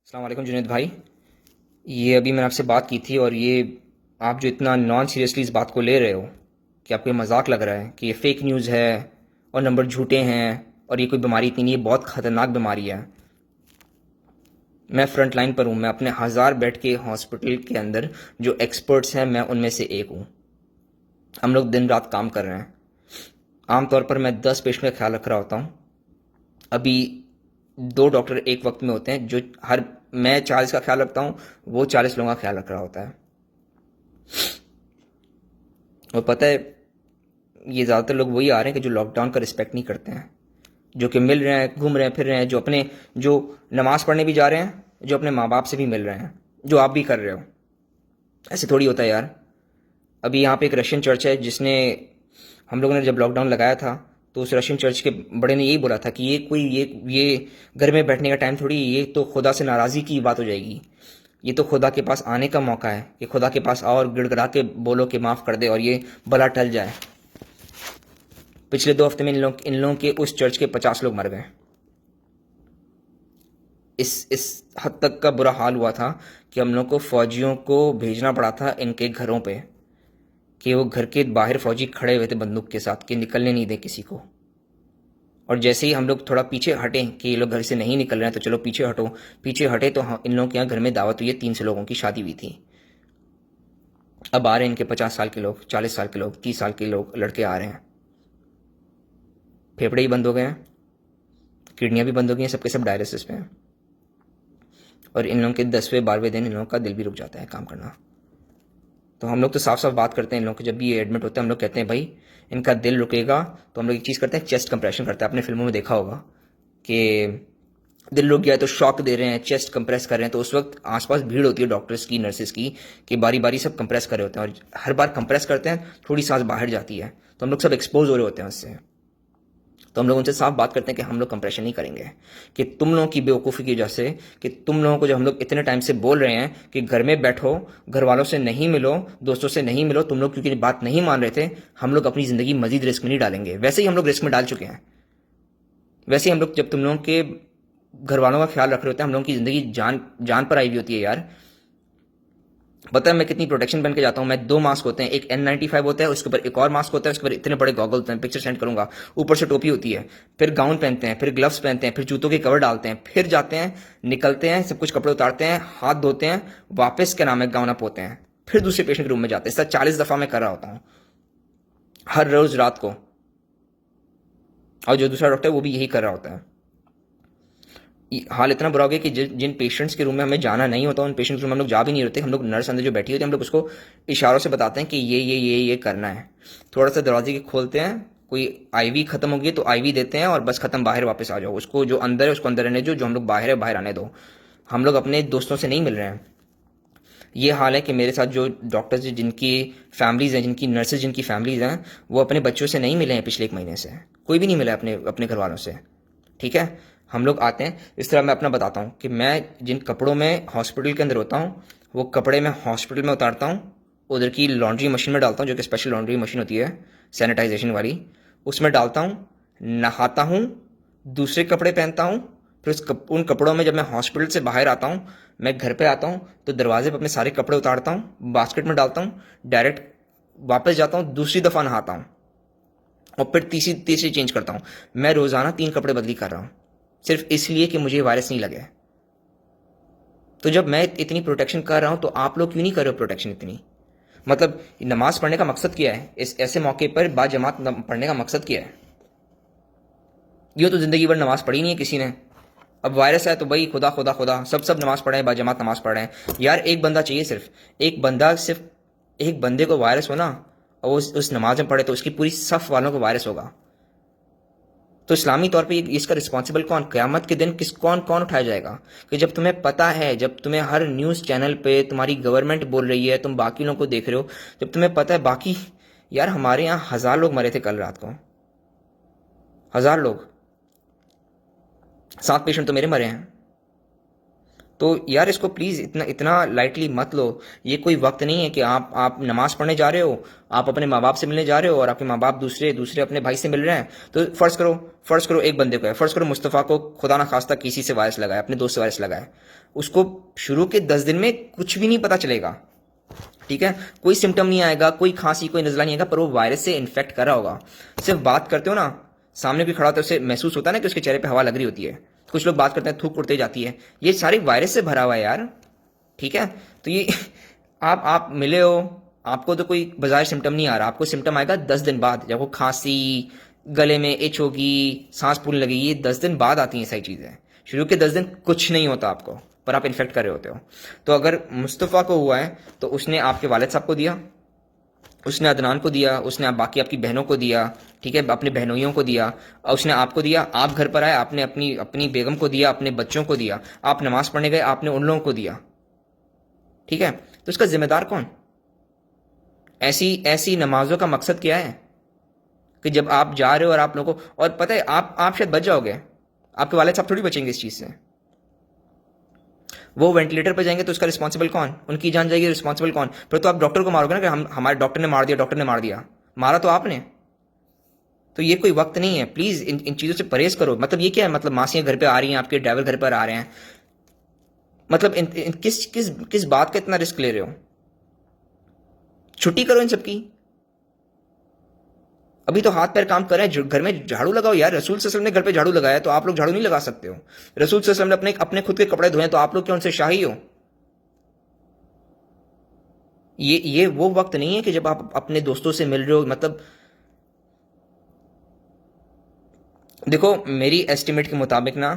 अस्सलाम वालेकुम जुनैद भाई। ये अभी मैंने आपसे बात की थी और ये आप जो इतना नॉन सीरियसली इस बात को ले रहे हो कि आपको ये मजाक लग रहा है कि ये फेक न्यूज़ है और नंबर झूठे हैं और ये कोई बीमारी इतनी नहीं है, बहुत ख़तरनाक बीमारी है। मैं फ्रंट लाइन पर हूँ, मैं अपने 1000 बेड के हॉस्पिटल के अंदर जो एक्सपर्ट्स हैं मैं उनमें से एक हूँ। हम लोग दिन रात काम कर रहे हैं। आमतौर पर मैं 10 पेशेंट का ख्याल रख रहा होता हूँ। अभी 2 डॉक्टर एक वक्त में होते हैं जो हर मैं 40 का ख्याल रखता हूँ, वो 40 लोगों का ख्याल रख रहा होता है। और पता है, ये ज़्यादातर लोग वही आ रहे हैं कि जो लॉकडाउन का रिस्पेक्ट नहीं करते हैं, जो कि मिल रहे हैं, घूम रहे हैं, फिर रहे हैं, जो नमाज पढ़ने भी जा रहे हैं, जो अपने माँ बाप से भी मिल रहे हैं, जो आप भी कर रहे हो। ऐसे थोड़ी होता है यार। अभी यहाँ पे एक रशियन चर्च है जिसने, हम लोगों ने जब लॉकडाउन लगाया था तो उस रशियन चर्च के बड़े ने यही बोला था कि ये घर में बैठने का टाइम थोड़ी, ये तो खुदा से नाराज़गी की बात हो जाएगी। ये तो खुदा के पास आने का मौका है कि खुदा के पास आओ और गिड़गिड़ा के बोलो कि माफ़ कर दे और ये भला टल जाए। पिछले 2 हफ्ते में इन लोगों के उस चर्च के 50 लोग मर गए। इस हद तक का बुरा हाल हुआ था कि हम लोग को फौजियों को भेजना पड़ा था इनके घरों पे, कि वो घर के बाहर फौजी खड़े हुए थे बंदूक के साथ कि निकलने नहीं दे किसी को। और जैसे ही हम लोग थोड़ा पीछे हटे कि ये लोग घर से नहीं निकल रहे हैं तो चलो पीछे हटो, पीछे हटे तो इन लोगों के यहाँ घर में दावत हुई है, 300 लोगों की शादी हुई थी। अब आ रहे हैं इनके 50 साल के लोग, 40 साल के लोग, 30 साल के लोग, लड़के आ रहे हैं। फेफड़े ही बंद हो गए हैं, किडनियां भी बंद हो गई हैं, सबके सब डायलिसिस पे हैं। और इन लोगों के 10वें 12वें दिन इन लोगों का दिल भी रुक जाता है काम करना। तो हम लोग तो साफ साफ बात करते हैं इन लोगों को, जब भी ये एडमिट होते हैं हम लोग कहते हैं भाई इनका दिल रुकेगा तो हम लोग एक चीज़ करते हैं, चेस्ट कंप्रेशन करते हैं। आपने फिल्मों में देखा होगा कि दिल रुक गया तो शॉक दे रहे हैं, चेस्ट कंप्रेस कर रहे हैं, तो उस वक्त आसपास भीड़ होती है डॉक्टर्स की, नर्सेज की, कि बारी बारी सब कंप्रेस कर रहे होते हैं। और हर बार कंप्रेस करते हैं थोड़ी सांस बाहर जाती है तो हम लोग सब एक्सपोज हो रहे होते हैं उससे। तो हम लोग उनसे साफ बात करते हैं कि हम लोग कंप्रेशन नहीं करेंगे, कि तुम लोगों की बेवकूफ़ी की वजह से, कि तुम लोगों को जब हम लोग इतने टाइम से बोल रहे हैं कि घर में बैठो, घर वालों से नहीं मिलो, दोस्तों से नहीं मिलो, तुम लोग क्योंकि बात नहीं मान रहे थे, हम लोग अपनी ज़िंदगी मजीद रिस्क में नहीं डालेंगे। वैसे ही हम लोग रिस्क में डाल चुके हैं। वैसे ही हम लोग, जब तुम लोगों के घर वालों का ख्याल रख रहे होते हैं, हम लोगों की ज़िंदगी जान जान पर आई हुई होती है यार। पता है मैं कितनी प्रोटेक्शन पहन के जाता हूँ? मैं 2 मास्क होते हैं, एक N95 होता है, उसके ऊपर एक और मास्क होता है, उसके ऊपर इतने बड़े गॉगल होते हैं, पिक्चर सेंड करूंगा। ऊपर से टोपी होती है, फिर गाउन पहनते हैं, फिर ग्लव्स पहनते हैं, फिर जूतों के कवर डालते हैं, फिर जाते हैं, निकलते हैं, सब कुछ कपड़े उतारते हैं, हाथ धोते हैं, वापस क्या नाम है गाउन अप होते हैं, फिर दूसरे पेशेंट के रूम में जाते हैं। सर 40 दफ़ा मैं कर रहा होता हूँ हर रोज रात को। और जो दूसरा डॉक्टर है वो भी यही कर रहा होता है। हाल इतना बुरा हो गया कि जिन पेशेंट्स के रूम में हमें जाना नहीं होता, उन पेशेंट्स के रूम में हम लोग जा भी नहीं रहते। हम लोग नर्स अंदर जो बैठी होती है, हम लोग उसको इशारों से बताते हैं कि ये करना है। थोड़ा सा दरवाजे के खोलते हैं, कोई आईवी खत्म हो गई तो आईवी देते हैं और बस खत्म, बाहर वापस आ जाओ। उसको जो अंदर है उसको अंदर रहने जो हम लोग बाहर है बाहर आने दो। हम लोग अपने दोस्तों से नहीं मिल रहे हैं। ये हाल है कि मेरे साथ जो डॉक्टर्स जिनकी फैमिलीज हैं, जिनकी नर्सेज जिनकी फैमिलीज हैं, वो अपने बच्चों से नहीं मिले हैं पिछले 1 महीने से। कोई भी नहीं मिला अपने अपने घर वालों से। ठीक है, हम लोग आते हैं। इस तरह मैं अपना बताता हूँ कि मैं जिन कपड़ों में हॉस्पिटल के अंदर होता हूँ, वो कपड़े मैं हॉस्पिटल में उतारता हूँ, उधर की लॉन्ड्री मशीन में डालता हूँ, जो कि स्पेशल लॉन्ड्री मशीन होती है सैनिटाइजेशन वाली, उसमें डालता हूँ, नहाता हूँ, दूसरे कपड़े पहनता हूँ। फिर उन कपड़ों में जब मैं हॉस्पिटल से बाहर आता हूँ, मैं घर पे आता हूँ तो दरवाजे पर अपने सारे कपड़े उतारता हूँ, बास्केट में डालता हूँ, डायरेक्ट वापस जाता हूँ, दूसरी दफ़ा नहाता हूँ और फिर तीसरी तीसरी चेंज करता हूँ। मैं रोज़ाना 3 कपड़े बदली कर रहा हूँ, सिर्फ इसलिए कि मुझे वायरस नहीं लगे। तो जब मैं इतनी प्रोटेक्शन कर रहा हूं तो आप लोग क्यों नहीं कर रहे हो प्रोटेक्शन इतनी? मतलब नमाज पढ़ने का मकसद क्या है? इस ऐसे मौके पर बाजमात पढ़ने का मकसद क्या है? यूँ तो जिंदगी भर नमाज पढ़ी नहीं है किसी ने। अब वायरस है तो भाई खुदा खुदा खुदा सब नमाज पढ़े हैं, बाजमात नमाज पढ़ रहे हैं यार। एक बंदा चाहिए, सिर्फ एक बंदा, सिर्फ एक बंदे को वायरस हो ना, और वो उस नमाज में पढ़े तो उसकी पूरी सफ वालों को वायरस होगा। तो इस्लामी तौर पे इसका रिस्पॉन्सिबल कौन? क़यामत के दिन किस कौन कौन उठाया जाएगा? कि जब तुम्हें पता है, जब तुम्हें हर न्यूज़ चैनल पे तुम्हारी गवर्नमेंट बोल रही है, तुम बाकी लोगों को देख रहे हो, जब तुम्हें पता है बाकी, यार हमारे यहाँ 1000 लोग मरे थे कल रात को, 1000 लोग। 7 पेशेंट तो मेरे मरे हैं। तो यार इसको प्लीज़ इतना इतना लाइटली मत लो। ये कोई वक्त नहीं है कि आप नमाज पढ़ने जा रहे हो, आप अपने माँ बाप से मिलने जा रहे हो और आपके माँ बाप दूसरे दूसरे अपने भाई से मिल रहे हैं। तो फ़र्ज़ करो एक बंदे को है, फ़र्ज़ करो मुस्तफ़ा को खुदा ना खास्ता किसी से वायरस लगाए, अपने दोस्त से वायरस लगाए। उसको शुरू के 10 दिन में कुछ भी नहीं पता चलेगा, ठीक है, कोई सिम्टम नहीं आएगा, कोई खांसी कोई नजला नहीं आएगा, पर वो वायरस से इन्फेक्ट कर रहा होगा। सिर्फ बात करते हो ना, सामने कोई खड़ा होता है, उसे महसूस होता है ना कि उसके चेहरे पे हवा लग रही होती है। कुछ लोग बात करते हैं, थूक उड़ते जाती है, ये सारी वायरस से भरा हुआ है यार, ठीक है। तो ये आप मिले हो, आपको तो कोई बाजार सिम्टम नहीं आ रहा, आपको सिम्टम आएगा 10 दिन बाद, जब वो खांसी, गले में इच होगी, सांस फूलने लगेगी, ये 10 दिन बाद आती हैं सारी चीज़ें। शुरू के 10 दिन कुछ नहीं होता आपको, पर आप इन्फेक्ट कर रहे होते हो। तो अगर मुस्तफ़ा को हुआ है तो उसने आपके वालिद साहब को दिया, उसने अदनान को दिया, उसने आप बाकी आपकी बहनों को दिया, ठीक है, अपने बहनोइयों को दिया, और उसने आपको दिया, आप घर पर आए, आपने अपनी अपनी बेगम को दिया, अपने बच्चों को दिया, आप नमाज पढ़ने गए, आपने उन लोगों को दिया, ठीक है। तो इसका जिम्मेदार कौन? ऐसी ऐसी नमाजों का मकसद क्या है कि जब आप जा रहे हो और आप लोगों को, और पता है आप शायद बच जाओगे, आपके वालिद साहब थोड़ी बचेंगे इस चीज़ से। वो वेंटिलेटर पर जाएंगे तो उसका रिस्पॉन्सिबल कौन? उनकी जान जाएगी, रिस्पॉन्सिबल कौन? फिर तो आप डॉक्टर को मारोगे ना कि हम हमारे डॉक्टर ने मार दिया, डॉक्टर ने मार दिया, मारा तो आपने। तो ये कोई वक्त नहीं है, प्लीज इन चीजों से परहेज करो। मतलब ये क्या है, मतलब मासियां घर पे आ रही हैं, आपके ड्राइवर घर पर आ रहे हैं, मतलब इन किस किस किस बात का इतना रिस्क ले रहे हो? छुट्टी करो इन सबकी। अभी तो हाथ पैर काम कर रहे हैं, घर में झाड़ू लगाओ यार। रसूल सल्लल्लाहु अलैहि वसल्लम ने घर पे झाड़ू लगाया, तो आप लोग झाड़ू नहीं लगा सकते हो? रसूल सल्लल्लाहु अलैहि वसल्लम ने अपने अपने खुद के कपड़े धोए, तो आप लोग क्या उनसे शाही हो? ये वो वक्त नहीं है कि जब आप अपने दोस्तों से मिल रहे हो। मतलब देखो, मेरी एस्टिमेट के मुताबिक ना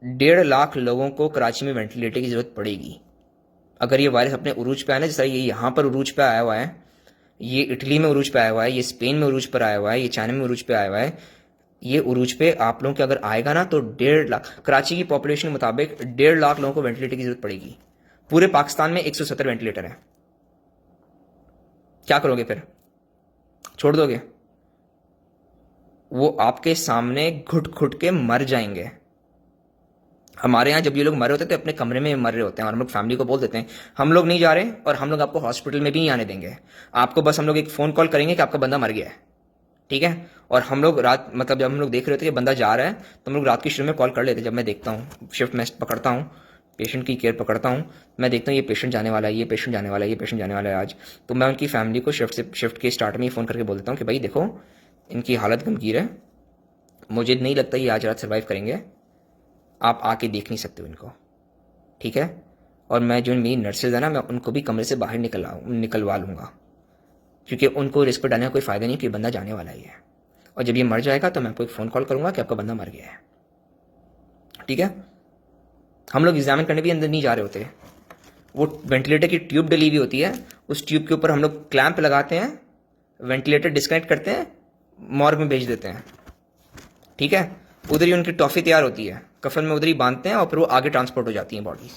1.5 लाख लोगों को कराची में वेंटिलेटर की जरूरत पड़ेगी अगर ये वायरस अपने उरूज पे आया ना। जैसा ये यहाँ पर उरूज पे आया हुआ है, ये इटली में उरूज पे आया हुआ है, ये स्पेन में उरूज पर आया हुआ है, ये चाइना में उरूज पे आया हुआ है। ये उरूज पे आप लोगों के अगर आएगा ना तो 1.5 लाख, कराची की पॉपुलेशन के मुताबिक 1.5 लाख लोगों को वेंटिलेटर की जरूरत पड़ेगी। पूरे पाकिस्तान में 170 वेंटिलेटर है। क्या करोगे फिर? छोड़ दोगे? वो आपके सामने घुट घुट के मर जाएंगे। हमारे यहाँ जब ये लोग मरे होते थे अपने कमरे में मर रहे होते हैं, और हम लोग फैमिली को बोल देते हैं हम लोग नहीं जा रहे और हम लोग आपको हॉस्पिटल में भी नहीं आने देंगे, आपको बस हम लोग एक फ़ोन कॉल करेंगे कि आपका बंदा मर गया है, ठीक है। और हम लोग रात, मतलब जब हम लोग देख रहे थे कि बंदा जा रहा है, तो हम लोग रात की शुरू में कॉल कर लेते। जब मैं देखता हूँ शिफ्ट में पकड़ता हूँ, पेशेंट की केयर पकड़ता हूँ, मैं देखता हूँ ये पेशेंट जाने वाला है, ये पेशेंट जाने वाला है, ये पेशेंट जाने वाला है आज, तो मैं उनकी फैमिली को शिफ्ट के स्टार्ट में ही फ़ोन करके बोल देता हूँ कि भाई देखो इनकी हालत गंभीर है, मुझे नहीं लगता ये आज रात सर्वाइव करेंगे, आप आके देख नहीं सकते हो इनको, ठीक है। और मैं जो मेरी नर्सेज है ना, मैं उनको भी कमरे से बाहर निकलवा लूँगा, क्योंकि उनको रिस्क पर डालने का कोई फ़ायदा नहीं कि बंदा जाने वाला ही है। और जब ये मर जाएगा तो मैं आपको एक फ़ोन कॉल करूँगा कि आपका बंदा मर गया है, ठीक है। हम लोग एग्जामिन करने भी अंदर नहीं जा रहे होते, वो वेंटिलेटर की ट्यूब डली हुई होती है, उस ट्यूब के ऊपर हम लोग क्लैंप लगाते हैं, वेंटिलेटर डिस्कनेक्ट करते हैं, मॉर्ग में भेज देते हैं, ठीक है। उधर ही उनकी टॉफ़ी तैयार होती है, कफन में उधर ही बांधते हैं और फिर वो आगे ट्रांसपोर्ट हो जाती हैं बॉडीज।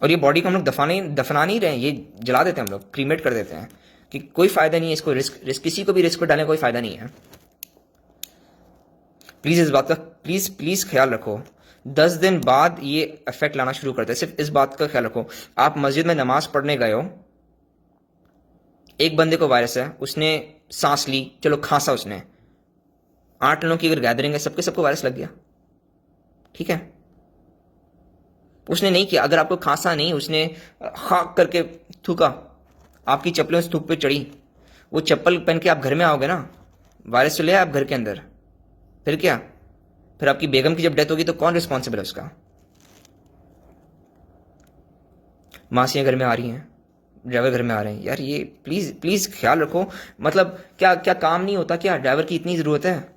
और ये बॉडी को हम लोग दफना नहीं रहे हैं, ये जला देते हैं हम लोग, क्रीमेट कर देते हैं, कि कोई फ़ायदा नहीं है इसको, रिस्क किसी को भी रिस्क पर डालने का कोई फ़ायदा नहीं है। प्लीज़ इस बात का प्लीज़ ख्याल रखो। 10 दिन बाद ये इफेक्ट लाना शुरू करता है, सिर्फ इस बात का ख्याल रखो। आप मस्जिद में नमाज पढ़ने गए हो, एक बंदे को वायरस है, उसने सांस ली, चलो खांसा उसने, 8 लोगों की अगर गैदरिंग है, सबके सबको वायरस लग गया, ठीक है। उसने नहीं किया, अगर आपको खांसा नहीं, उसने खाक करके थूका, आपकी चप्पलें उस थूक पे चढ़ी, वो चप्पल पहन के आप घर में आओगे ना, वायरस तो ले आए आप घर के अंदर, फिर क्या? फिर आपकी बेगम की जब डेथ होगी तो कौन रिस्पॉन्सिबल है उसका? मासियां घर में आ रही हैं, ड्राइवर घर में आ रहे हैं, यार ये प्लीज ख्याल रखो। मतलब क्या क्या काम नहीं होता क्या? ड्राइवर की इतनी ज़रूरत है?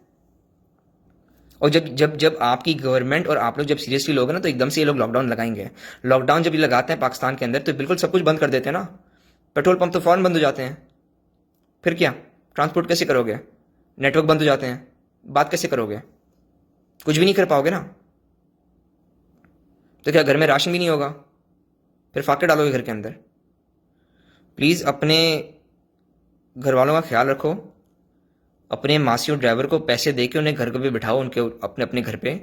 और जब जब जब आपकी गवर्नमेंट और आप लोग जब सीरियसली लोगे ना, तो एकदम से ये लोग लॉकडाउन लगाएंगे। लॉकडाउन जब ये लगाते हैं पाकिस्तान के अंदर, तो बिल्कुल सब कुछ बंद कर देते हैं ना, पेट्रोल पंप तो फ़ौरन बंद हो जाते हैं, फिर क्या? ट्रांसपोर्ट कैसे करोगे? नेटवर्क बंद हो जाते हैं, बात कैसे करोगे? कुछ भी नहीं कर पाओगे ना। तो क्या घर में राशन भी नहीं होगा? फिर फाके डालोगे घर के अंदर? प्लीज़ अपने घर वालों का ख्याल रखो, अपने मासी और ड्राइवर को पैसे दे के उन्हें घर पे बिठाओ, उनके अपने अपने घर पे।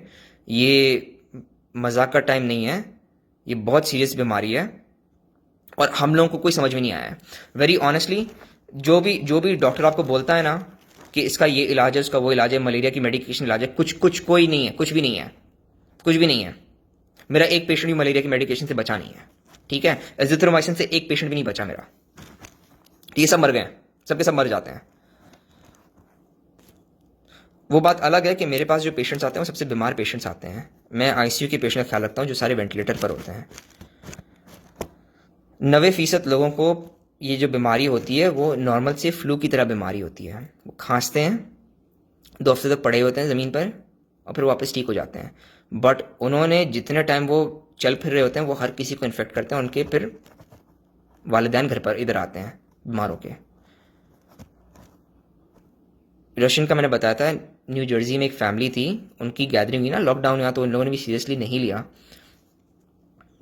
ये मजाक का टाइम नहीं है, ये बहुत सीरियस बीमारी है और हम लोगों को कोई समझ में नहीं आया है। वेरी ऑनेस्टली, जो भी डॉक्टर आपको बोलता है ना कि इसका ये इलाज है, उसका वो इलाज है, मलेरिया की मेडिकेशन इलाज है, कुछ कोई नहीं है, कुछ भी नहीं है, कुछ भी नहीं है। मेरा एक पेशेंट भी मलेरिया की मेडिकेशन से बचा नहीं है, ठीक है। एजिथ्रोमाइसिन से एक पेशेंट भी नहीं बचा मेरा। ये सब मर गए, सबके सब मर जाते हैं। वो बात अलग है कि मेरे पास जो पेशेंट्स आते हैं वो सबसे बीमार पेशेंट्स आते हैं। मैं आईसीयू के पेशेंट का ख्याल रखता हूँ जो सारे वेंटिलेटर पर होते हैं। 90% लोगों को ये जो बीमारी होती है वो नॉर्मल से फ्लू की तरह बीमारी होती है। वो खांसते हैं, 2 हफ्ते तक पड़े होते हैं ज़मीन पर और फिर वापस ठीक हो जाते हैं। बट उन्होंने जितने टाइम वो चल फिर रहे होते हैं वो हर किसी को इन्फेक्ट करते हैं। उनके फिर वालिदैन घर पर इधर आते हैं बीमार होके। रशियन का मैंने बताया था, न्यू जर्सी में एक फैमिली थी, उनकी गैदरिंग हुई ना लॉकडाउन में, तो उन लोगों ने भी सीरियसली नहीं लिया।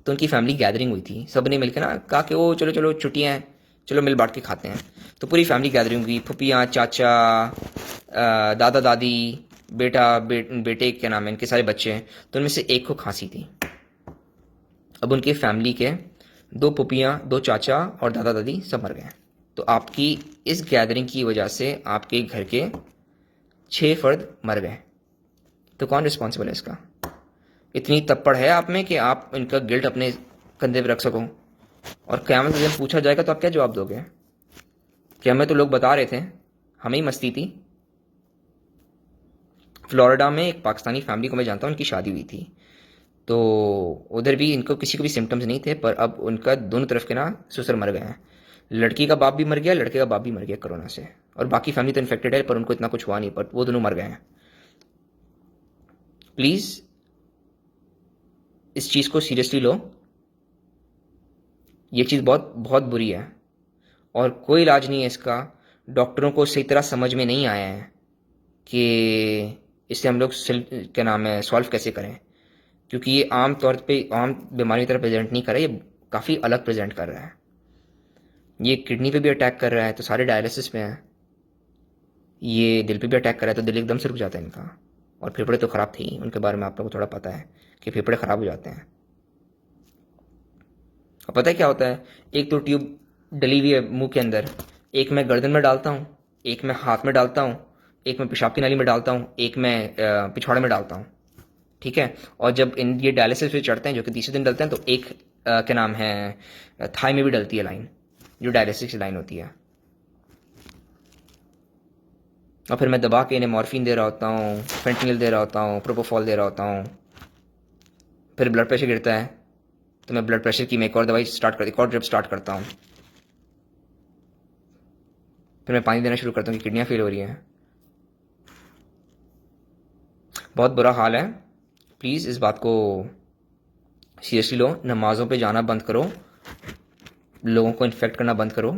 तो उनकी फैमिली गैदरिंग हुई थी, सब ने मिलकर ना कहा कि वो चलो चलो छुट्टियाँ हैं, चलो मिल बांट के खाते हैं। तो पूरी फैमिली गैदरिंग हुई, फुफियाँ, चाचा, दादा दादी, बेटे क्या नाम है, इनके सारे बच्चे हैं। तो उनमें से एक को खांसी थी। अब उनके फैमिली के 2 फुफियाँ, 2 चाचा और दादा दादी सब मर गए। तो आपकी इस गैदरिंग की वजह से आपके घर के 6 फर्द मर गए। तो कौन रिस्पॉन्सिबल है इसका? इतनी तप्पड़ है आप में कि आप इनका गिल्ट अपने कंधे पर रख सको, और क़यामत के दिन पूछा जाएगा तो आप क्या जवाब दोगे? कि हमें तो लोग बता रहे थे, हमें ही मस्ती थी। फ्लोरिडा में एक पाकिस्तानी फैमिली को मैं जानता हूँ, उनकी शादी हुई थी, तो उधर भी इनको किसी को भी सिम्टम्स नहीं थे, पर अब उनका दोनों तरफ के ना ससुर मर गए हैं। लड़की का बाप भी मर गया, लड़के का बाप भी मर गया कोरोना से, और बाकी फैमिली तो इन्फेक्टेड है पर उनको इतना कुछ हुआ नहीं, पर वो दोनों मर गए हैं। प्लीज़ इस चीज़ को सीरियसली लो। ये चीज़ बहुत बहुत बुरी है और कोई इलाज नहीं है इसका। डॉक्टरों को सही तरह समझ में नहीं आया है कि इसे हम लोग क्या नाम है सॉल्व कैसे करें, क्योंकि ये आम तौर पे आम बीमारी की तरह प्रेजेंट नहीं कर रहा है, ये काफ़ी अलग प्रेजेंट कर रहा है। ये किडनी पे भी अटैक कर रहा है तो सारे डायलिसिस पे हैं, ये दिल पे भी अटैक कर रहा है तो दिल एकदम से रुक जाता है इनका। और फेफड़े तो ख़राब थे ही, उनके बारे में आप लोगों को थोड़ा पता है कि फेफड़े ख़राब हो जाते हैं। और पता है क्या होता है, एक तो ट्यूब डली हुई है मुंह के अंदर, एक मैं गर्दन में डालता हूँ, एक मैं हाथ में डालता हूँ, एक मैं पेशाब की नाली में डालता हूँ, एक मैं पिछवाड़े में डालता हूँ, ठीक है। और जब इन ये डायलिसिस पे चढ़ते हैं जो कि तीसरे दिन डलते हैं, तो एक क्या नाम है थाई में भी डलती है लाइन, जो डायलिसिस की लाइन होती है। और फिर मैं दबा के इन्हें मॉर्फिन दे रहा होता हूँ, फेंटनिल दे रहा होता हूँ, प्रोपोफॉल दे रहा होता हूँ। फिर ब्लड प्रेशर गिरता है तो मैं ब्लड प्रेशर की मैं एक और दवाई एक और ड्रिप स्टार्ट करता हूँ। फिर मैं पानी देना शुरू करता हूँ कि किडनियाँ फेल हो रही हैं। बहुत बुरा हाल है। प्लीज़ इस बात को सीरियसली लो। नमाज़ों पे जाना बंद करो, लोगों को इन्फेक्ट करना बंद करो,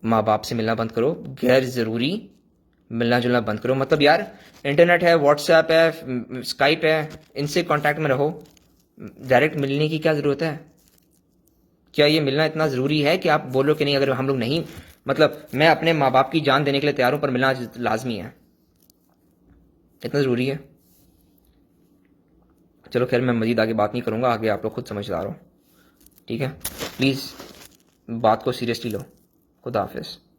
माँ बाप से मिलना बंद करो, गैर ज़रूरी मिलना जुलना बंद करो। मतलब यार इंटरनेट है, व्हाट्सएप है, स्काइप है, इनसे कांटेक्ट में रहो। डायरेक्ट मिलने की क्या ज़रूरत है? क्या ये मिलना इतना ज़रूरी है कि आप बोलो कि नहीं, अगर हम लोग नहीं, मतलब मैं अपने माँ बाप की जान देने के लिए तैयार हूँ पर मिलना लाजमी है, इतना ज़रूरी है? चलो खैर, मैं मज़ीद आगे बात नहीं करूँगा, आगे आप लोग खुद समझदार हो, ठीक है। प्लीज़ बात को सीरियसली लो। खुदा हाफिज़।